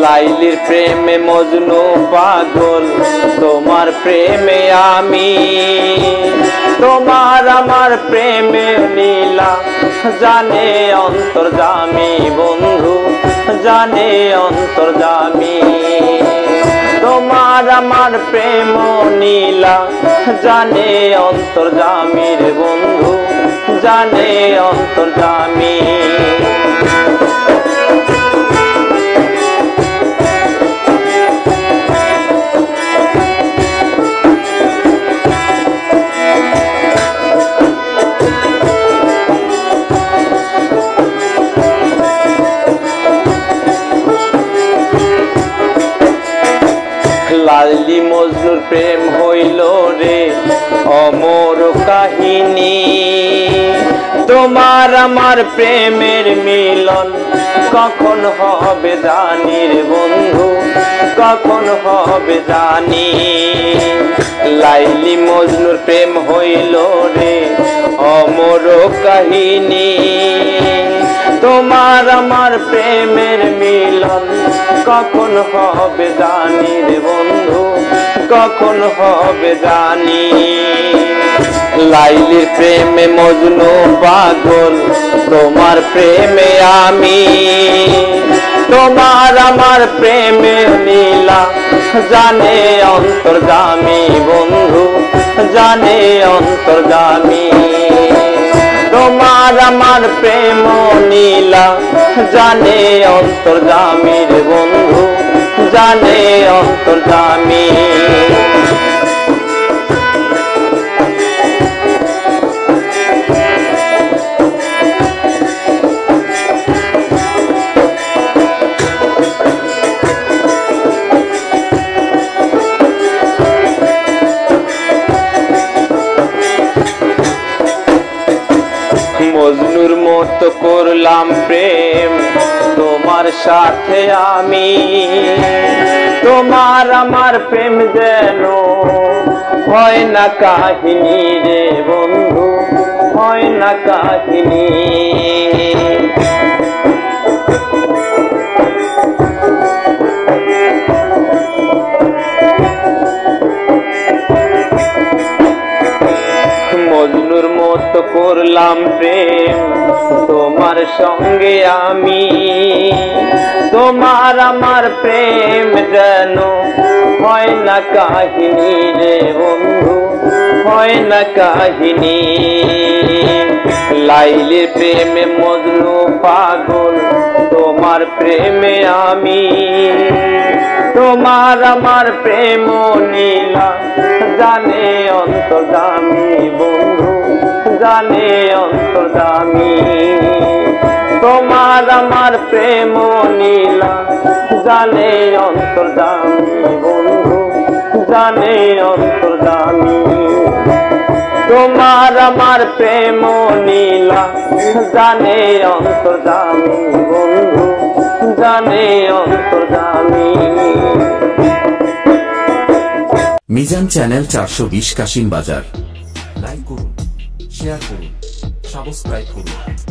লাইলির প্রেমে মজনু পাগল, তোমার প্রেমে আমি। তোমার আমার প্রেমে লীলা জানে অন্তর্যামী বন্ধু, জানে অন্তর্যামী। তোমার আমার প্রেম নীলা জানে অন্তর্যামীর বন্ধু, জানে অন্তর্যামী। লাইলি মজনুর প্রেম হইল রে অমর কাহিনী। তোমার আমার প্রেমের মিলন কখন হবে জানি রে বন্ধু, কখন হবে জানি। লাইলি মজনুর প্রেম হইল রে অমর কাহিনী। তোমার আমার প্রেমের মিলন কখন হবে জানি রে বন্ধু, কখন হবে জানি। লাইলির প্রেমে মজনু পাগল, তোমার প্রেমে আমি। তোমার আমার প্রেমে লীলা জানে অন্তর্যামী বন্ধু, জানে অন্তর্যামী। তোমার আমার প্রেম নীলা জানে অন্তর্যামীর বন্ধু, জানে অন্তর্যামী। মজনুর মতো করলাম প্রেম তোমার সাথে আমি। তোমার আমার প্রেম যেন হয় না কাহিনী রে বন্ধু, হয় না কাহিনী। মজনুর মতো করলাম প্রেম তোমার সঙ্গে আমি। তোমার আমার প্রেম যেন হয় না কাহিনী রে বন্ধু, হয় না কাহিনী। লাইলির প্রেমে মজনু পাগল, তোমার প্রেমে আমি। তোমার আমার প্রেম নীলা জানে অন্তর্যামী বন্ধু, জানে অন্তর্যামী। তোমার আমার প্রেম নীলা জানে অন্তর্যামী বন্ধু, জানে অন্তর্যামী। তোমার আমার প্রেম নীলা জানে অন্তর্যামী বন্ধু, জানে অন্তর্যামী। মিজান চ্যানেল 420 কাশিম বাজার। লাইক করুন, শেয়ার করুন, সাবস্ক্রাইব করুন।